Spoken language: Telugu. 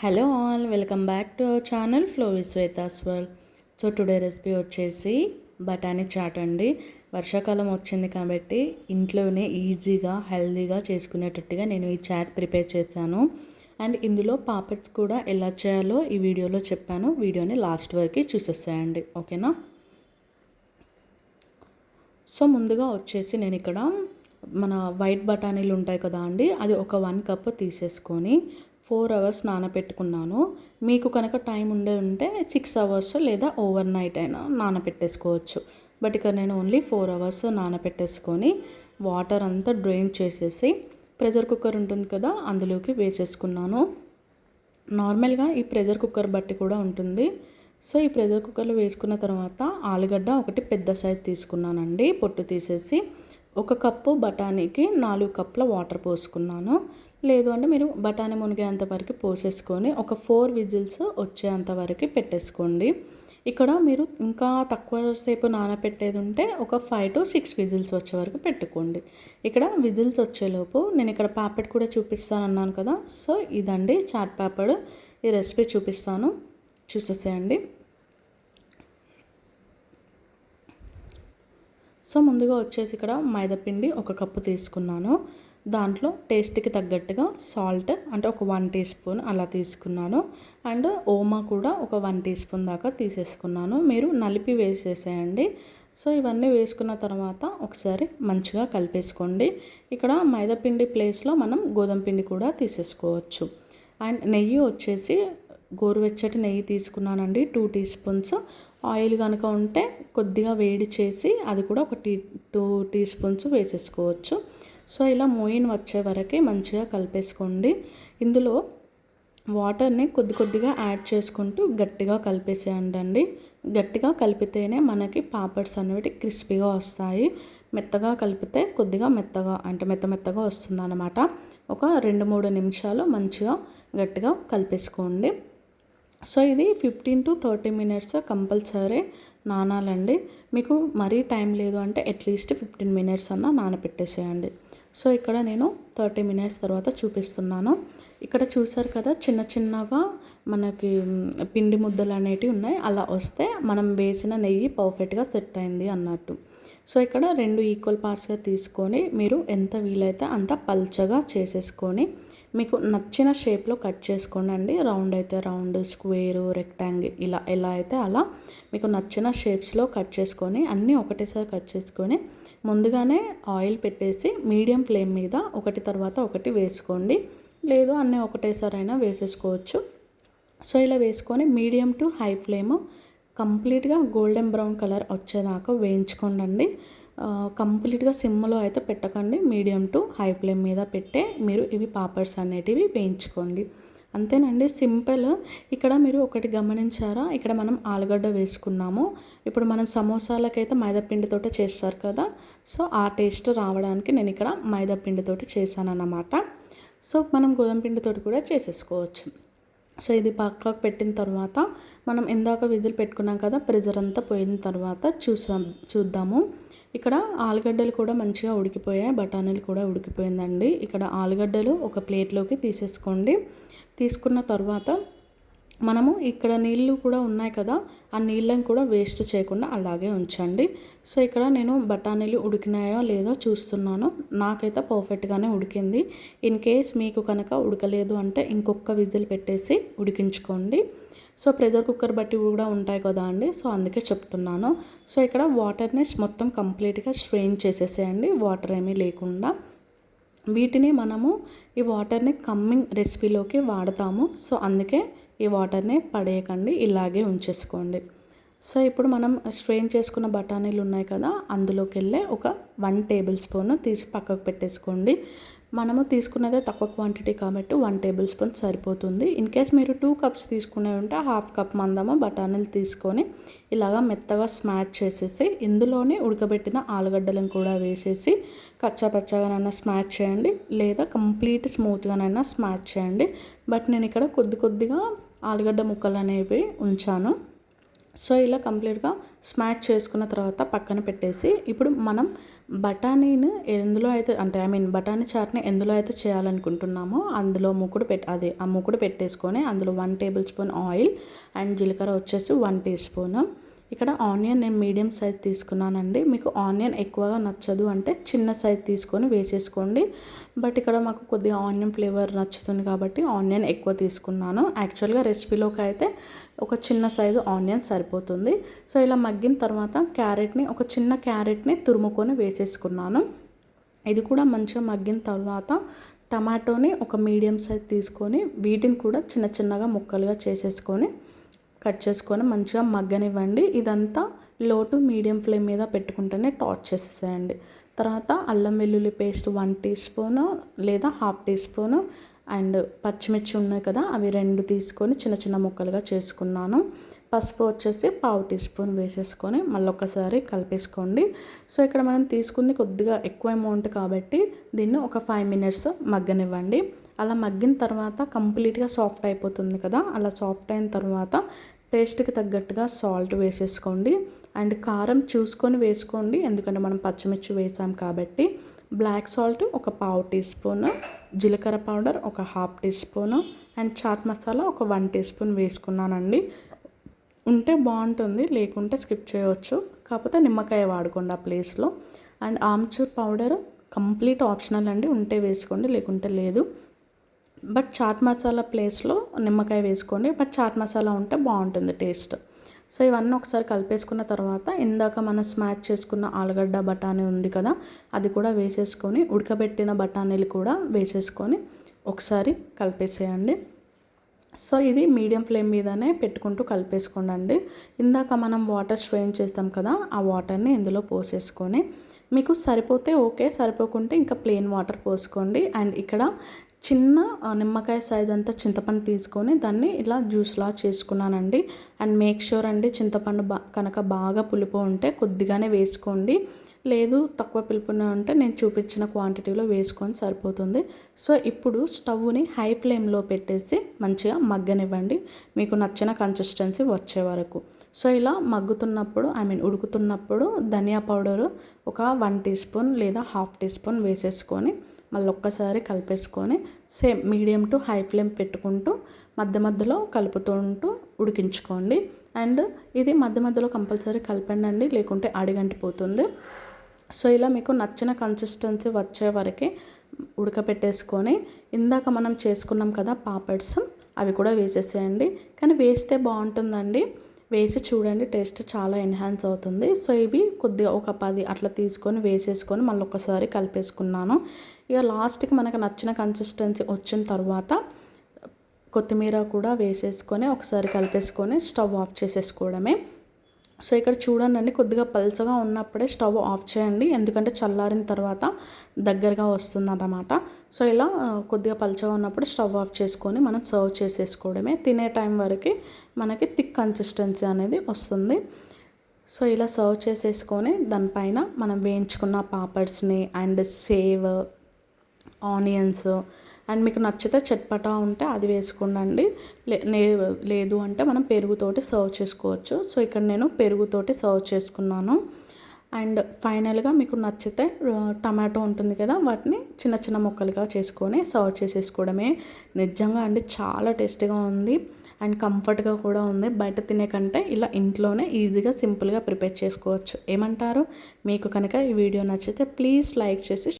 Hello all, welcome back to our channel flow with Shweta's world. So today recipe వచ్చేసి బఠానీ చాట్ అండి. వర్షాకాలం వచ్చింది కాబట్టి ఇంట్లోనే ఈజీగా హెల్తీగా చేసుకునేటట్టుగా నేను ఈ చాట్ ప్రిపేర్ చేశాను. అండ్ ఇందులో పాపడ్స్ కూడా ఎలా చేయాలో ఈ వీడియోలో చెప్పాను. వీడియోని లాస్ట్ వరకు చూసేసేయండి, ఓకేనా. సో ముందుగా వచ్చేసి నేను ఇక్కడ మన వైట్ బఠానీలు ఉంటాయి కదా అండి, అది ఒక 1 కప్ తీసేసుకొని 4 అవర్స్ నానబెట్టుకున్నాను. మీకు కనుక టైం ఉంటే 6 అవర్స్ లేదా ఓవర్ నైట్ అయినా నానబెట్టేసుకోవచ్చు. బట్ ఇక్కడ నేను ఓన్లీ 4 అవర్స్ నానబెట్టేసుకొని వాటర్ అంతా డ్రైన్ చేసేసి ప్రెషర్ కుక్కర్ ఉంటుంది కదా అందులోకి వేసేసుకున్నాను. నార్మల్గా ఈ ప్రెషర్ కుక్కర్ బట్టి కూడా ఉంటుంది. సో ఈ ప్రెషర్ కుక్కర్లో వేసుకున్న తర్వాత ఆలుగడ్డ ఒకటి పెద్ద సైజ్ తీసుకున్నానండి, పొట్టు తీసేసి. 1 కప్పు బఠానీకి 4 కప్పుల వాటర్ పోసుకున్నాను. లేదు అంటే మీరు బఠానీ మునిగేంత వరకు పోసేసుకొని ఒక 4 విజిల్స్ వచ్చేంత వరకు పెట్టేసుకోండి. ఇక్కడ మీరు ఇంకా తక్కువ సేపు నానబెట్టేది ఉంటే ఒక 5 to 6 విజిల్స్ వచ్చే వరకు పెట్టుకోండి. ఇక్కడ విజిల్స్ వచ్చేలోపు నేను ఇక్కడ పాపడ్ కూడా చూపిస్తాను అన్నాను కదా. సో ఇదండి చాట్ పాపడ్, ఈ రెసిపీ చూపిస్తాను, చూసేసేయండి. సో ముందుగా వచ్చేసి ఇక్కడ మైదాపిండి 1 కప్పు తీసుకున్నాను. దాంట్లో టేస్ట్కి తగ్గట్టుగా సాల్ట్ అంటే ఒక 1 టీ స్పూన్ అలా తీసుకున్నాను. అండ్ ఓమా కూడా ఒక 1 టీ స్పూన్ దాకా తీసేసుకున్నాను. మీరు నలిపి వేసేసేయండి. సో ఇవన్నీ వేసుకున్న తర్వాత ఒకసారి మంచిగా కలిపేసుకోండి. ఇక్కడ మైదాపిండి ప్లేస్లో మనం గోధుమ పిండి కూడా తీసేసుకోవచ్చు. అండ్ నెయ్యి వచ్చేసి గోరువెచ్చటి నెయ్యి తీసుకున్నానండి, 2 టీ స్పూన్స్. ఆయిల్ కనుక ఉంటే కొద్దిగా వేడి చేసి అది కూడా ఒక 2 టీ స్పూన్స్ వేసేసుకోవచ్చు. సో ఇలా మోయిన్ వచ్చే వరకే మంచిగా కలిపేసుకోండి. ఇందులో వాటర్ని కొద్దిగా యాడ్ చేసుకుంటూ గట్టిగా కలిపేసేయండి. గట్టిగా కలిపితేనే మనకి పాపడ్స్ అనేవి క్రిస్పీగా వస్తాయి. మెత్తగా కలిపితే కొద్దిగా మెత్తగా అంటే మెత్తగా వస్తుంది అన్నమాట. ఒక 2-3 నిమిషాలు మంచిగా గట్టిగా కలిపేసుకోండి. సో ఇది 15 to 30 మినిట్స్ కంపల్సరీ నానాలండి. మీకు మరీ టైం లేదు అంటే అట్లీస్ట్ 15 మినిట్స్ అన్నా నానబెట్టేసేయండి. సో ఇక్కడ నేను 30 మినిట్స్ తర్వాత చూపిస్తున్నాను. ఇక్కడ చూసారు కదా చిన్నగా మనకి పిండి ముద్దలు అనేటివి ఉన్నాయి. అలా వస్తే మనం వేసిన నెయ్యి పర్ఫెక్ట్గా సెట్ అయింది అన్నట్టు. సో ఇక్కడ 2 ఈక్వల్ పార్ట్స్గా తీసుకొని మీరు ఎంత వీలైతే అంత పల్చగా చేసేసుకొని మీకు నచ్చిన షేప్లో కట్ చేసుకోండి. రౌండ్ అయితే రౌండ్, స్క్వేరు, రెక్టాంగిల్ ఇలా ఎలా అయితే అలా మీకు నచ్చిన షేప్స్లో కట్ చేసుకొని అన్నీ ఒకటేసారి కట్ చేసుకొని ముందుగానే ఆయిల్ పెట్టేసి మీడియం ఫ్లేమ్ మీద ఒకటి తర్వాత ఒకటి వేసుకోండి. లేదు అన్నీ ఒకటేసారి అయినా వేసేసుకోవచ్చు. సో ఇలా వేసుకొని మీడియం టు హై ఫ్లేమ్ కంప్లీట్గా గోల్డెన్ బ్రౌన్ కలర్ వచ్చేదాకా వేయించుకోండి. కంప్లీట్గా సిమ్లో అయితే పెట్టకండి, మీడియం టు హై ఫ్లేమ్ మీద పెట్టే మీరు ఇవి పాపడ్స్ అనేటివి వేయించుకోండి. అంతేనండి, సింపుల్. ఇక్కడ మీరు ఒకటి గమనించారా, ఇక్కడ మనం ఆలుగడ్డ వేసుకున్నాము. ఇప్పుడు మనం సమోసాలకైతే మైదాపిండితోటి చేస్తారు కదా, సో ఆ టేస్ట్ రావడానికి నేను ఇక్కడ మైదాపిండితోటి చేశాను అన్నమాట. సో మనం గోధుమ పిండితోటి కూడా చేసేసుకోవచ్చు. సో ఇది పక్కకు పెట్టిన తర్వాత మనం ఇందాక విజిల్ పెట్టుకున్నాం కదా, ప్రెజర్ అంతా పోయిన తర్వాత చూద్దాము. ఇక్కడ ఆలుగడ్డలు కూడా మంచిగా ఉడికిపోయాయి, బఠానీలు కూడా ఉడికిపోయిందండి. ఇక్కడ ఆలుగడ్డలు ఒక ప్లేట్లోకి తీసేసుకోండి. తీసుకున్న తర్వాత మనము ఇక్కడ నీళ్ళు కూడా ఉన్నాయి కదా, ఆ నీళ్ళని కూడా వేస్ట్ చేయకుండా అలాగే ఉంచండి. సో ఇక్కడ నేను బఠానీలు ఉడికినాయో లేదో చూస్తున్నాను. నాకైతే పర్ఫెక్ట్గానే ఉడికింది. ఇన్ కేస్ మీకు కనుక ఉడకలేదు అంటే ఇంకొక విజిల్ పెట్టేసి ఉడికించుకోండి. సో ప్రెషర్ కుక్కర్ బట్టి కూడా ఉంటాయి కదా అండి, సో అందుకే చెప్తున్నాను. సో ఇక్కడ వాటర్ని మొత్తం కంప్లీట్గా స్ట్రెయిన్ చేసేసేయండి, వాటర్ ఏమీ లేకుండా. వీటిని మనము ఈ వాటర్ని కమ్మింగ్ రెసిపీలోకి వాడతాము. సో అందుకే ఈ వాటర్ని పడేయకండి, ఇలాగే ఉంచేసుకోండి. సో ఇప్పుడు మనం స్ట్రెయిన్ చేసుకున్న బఠానీలు ఉన్నాయి కదా, అందులోకి వెళ్ళే ఒక 1 టేబుల్ స్పూన్ తీసి పక్కకు పెట్టేసుకోండి. మనము తీసుకున్నదే తక్కువ క్వాంటిటీ కాబట్టి 1 టేబుల్ స్పూన్ సరిపోతుంది. ఇన్ కేస్ మీరు 2 కప్స్ తీసుకునే ఉంటే 1/2 కప్ మందము బఠానీలు తీసుకొని ఇలాగా మెత్తగా స్మాష్ చేసేసి ఇందులోనే ఉడకబెట్టిన ఆలుగడ్డలను కూడా వేసేసి కచ్చాపచ్చాగానైనా స్మాష్ చేయండి, లేదా కంప్లీట్ స్మూత్గానైనా స్మాష్ చేయండి. బట్ నేను ఇక్కడ కొద్దిగా ఆలుగడ్డ ముక్కలు అనేవి ఉంచాను. సో ఇలా కంప్లీట్గా స్మాష్ చేసుకున్న తర్వాత పక్కన పెట్టేసి ఇప్పుడు మనం బఠానీని ఎందులో అయితే అంటే బఠానీ చాట్ని ఎందులో అయితే చేయాలనుకుంటున్నామో అందులో ఆ మూకుడు పెట్టేసుకొని అందులో 1 టేబుల్ స్పూన్ ఆయిల్ అండ్ జీలకర్ర వచ్చేసి 1 టీ స్పూన్. ఇక్కడ ఆనియన్ నేను మీడియం సైజ్ తీసుకున్నానండి. మీకు ఆనియన్ ఎక్కువగా నచ్చదు అంటే చిన్న సైజ్ తీసుకొని వేసేసుకోండి. బట్ ఇక్కడ మాకు కొద్దిగా ఆనియన్ ఫ్లేవర్ నచ్చుతుంది కాబట్టి ఆనియన్ ఎక్కువ తీసుకున్నాను. యాక్చువల్గా రెసిపీలోకి అయితే ఒక చిన్న సైజు ఆనియన్ సరిపోతుంది. సో ఇలా మగ్గిన తర్వాత ఒక చిన్న క్యారెట్ని తురుముకొని వేసేసుకున్నాను. ఇది కూడా మంచిగా మగ్గిన తర్వాత టమాటోని ఒక మీడియం సైజ్ తీసుకొని వీటిని కూడా చిన్న చిన్నగా ముక్కలుగా చేసేసుకొని కట్ చేసుకొని మంచిగా మగ్గనివ్వండి. ఇదంతా లో టు మీడియం ఫ్లేమ్ మీద పెట్టుకుంటేనే టాస్ చేసేసేయండి. తర్వాత అల్లం వెల్లుల్లి పేస్ట్ 1 టీ స్పూను లేదా 1/2 టీ స్పూను అండ్ పచ్చిమిర్చి ఉన్నాయి కదా, అవి 2 తీసుకొని చిన్న చిన్న ముక్కలుగా చేసుకున్నాను. పసుపు వచ్చేసి 1/2 టీ స్పూన్ వేసేసుకొని మళ్ళీ ఒకసారి కలిపేసుకోండి. సో ఇక్కడ మనం తీసుకుంది కొద్దిగా ఎక్కువ అమౌంట్ కాబట్టి దీన్ని ఒక 5 మినిట్స్ మగ్గనివ్వండి. అలా మగ్గిన తర్వాత కంప్లీట్గా సాఫ్ట్ అయిపోతుంది కదా, అలా సాఫ్ట్ అయిన తర్వాత టేస్ట్కి తగ్గట్టుగా సాల్ట్ వేసేసుకోండి. అండ్ కారం చూసుకొని వేసుకోండి, ఎందుకంటే మనం పచ్చిమిర్చి వేసాం కాబట్టి. బ్లాక్ సాల్ట్ ఒక 1/2 టీ స్పూన్, జీలకర్ర పౌడర్ ఒక 1/2 teaspoon and chaat masala ఒక 1 టీ స్పూన్ వేసుకున్నానండి. ఉంటే బాగుంటుంది, లేకుంటే స్కిప్ చేయవచ్చు. కాకపోతే నిమ్మకాయ వాడుకోండి ఆ ప్లేస్లో. And amchur powder complete optional అండి, ఉంటే వేసుకోండి లేకుంటే లేదు. బట్ చాట్ మసాలా ప్లేస్లో నిమ్మకాయ వేసుకోండి. బట్ చాట్ మసాలా ఉంటే బాగుంటుంది టేస్ట్. సో ఇవన్నీ ఒకసారి కలిపేసుకున్న తర్వాత ఇందాక మనం స్మాష్ చేసుకున్న ఆలుగడ్డ బఠానీ ఉంది కదా, అది కూడా వేసేసుకొని ఉడకబెట్టిన బఠానీలు కూడా వేసేసుకొని ఒకసారి కలిపేసేయండి. సో ఇది మీడియం ఫ్లేమ్ మీదనే పెట్టుకుంటూ కలిపేసుకోండి. ఇందాక మనం వాటర్ స్ట్రెయిన్ చేస్తాం కదా, ఆ వాటర్ని ఇందులో పోసేసుకొని మీకు సరిపోతే ఓకే, సరిపోకుంటే ఇంకా ప్లెయిన్ వాటర్ పోసుకోండి. అండ్ ఇక్కడ చిన్న నిమ్మకాయ సైజ్ అంతా చింతపండు తీసుకొని దాన్ని ఇలా జ్యూస్లా చేసుకున్నానండి. అండ్ మేక్ షూర్ అండి, చింతపండు కనుక బాగా పులుపు ఉంటే కొద్దిగానే వేసుకోండి, లేదు తక్కువ పులుపునే ఉంటే నేను చూపించిన క్వాంటిటీలో వేసుకొని సరిపోతుంది. సో ఇప్పుడు స్టవ్ని హై ఫ్లేమ్లో పెట్టేసి మంచిగా మగ్గనివ్వండి, మీకు నచ్చిన కన్సిస్టెన్సీ వచ్చే వరకు. సో ఇలా మగ్గుతున్నప్పుడు ఉడుకుతున్నప్పుడు ధనియా పౌడరు ఒక 1 టీ స్పూన్ లేదా 1/2 టీ స్పూన్ వేసేసుకొని మళ్ళీ ఒక్కసారి కలిపేసుకొని same medium to high flame పెట్టుకుంటూ మధ్య మధ్యలో కలుపుతుంటూ ఉడికించుకోండి. అండ్ ఇది మధ్య మధ్యలో కంపల్సరీ కలపండి, లేకుంటే అడిగంటిపోతుంది. సో ఇలా మీకు నచ్చిన కన్సిస్టెన్సీ వచ్చే వరకే ఉడకపెట్టేసుకొని ఇందాక మనం చేసుకున్నాం కదా పాపడ్స్, అవి కూడా వేసేసేయండి. కానీ వేస్తే బాగుంటుందండి, వేసి చూడండి, టేస్ట్ చాలా ఎన్హాన్స్ అవుతుంది. సో ఇవి కొద్దిగా ఒక 10 అట్లా తీసుకొని వేసేసుకొని మళ్ళీ ఒకసారి కలిపేసుకున్నాను. ఇక లాస్ట్కి మనకు నచ్చిన కన్సిస్టెన్సీ వచ్చిన తర్వాత కొత్తిమీర కూడా వేసేసుకొని ఒకసారి కలిపేసుకొని స్టవ్ ఆఫ్ చేసేసుకోవడమే. సో ఇక్కడ చూడండి, కొద్దిగా పల్చగా ఉన్నప్పుడే స్టవ్ ఆఫ్ చేయండి, ఎందుకంటే చల్లారిన తర్వాత దగ్గరగా వస్తుందన్నమాట. సో ఇలా కొద్దిగా పల్చగా ఉన్నప్పుడు స్టవ్ ఆఫ్ చేసుకొని మనం సర్వ్ చేసేసుకోవడమే. తినే టైం వరకు మనకి థిక్ కన్సిస్టెన్సీ అనేది వస్తుంది. సో ఇలా సర్వ్ చేసేసుకొని దానిపైన మనం వేయించుకున్న పాపడ్స్ని అండ్ సేవ్, ఆనియన్స్ అండ్ మీకు నచ్చితే చట్పటా ఉంటే అది వేసుకోండి, లేదు అంటే మనం పెరుగుతోటి సర్వ్ చేసుకోవచ్చు. సో ఇక్కడ నేను పెరుగుతోటి సర్వ్ చేసుకున్నాను. అండ్ ఫైనల్గా మీకు నచ్చితే టమాటో ఉంటుంది కదా, వాటిని చిన్న చిన్న ముక్కలుగా చేసుకొని సర్వ్ చేసేసుకోవడమే. నిజంగా అండి చాలా టేస్టీగా ఉంది అండ్ కంఫర్ట్గా కూడా ఉంది. బయట తినే కంటే ఇలా ఇంట్లోనే ఈజీగా సింపుల్గా ప్రిపేర్ చేసుకోవచ్చు. ఏమంటారు? మీకు కనుక ఈ వీడియో నచ్చితే ప్లీజ్ లైక్ చేసి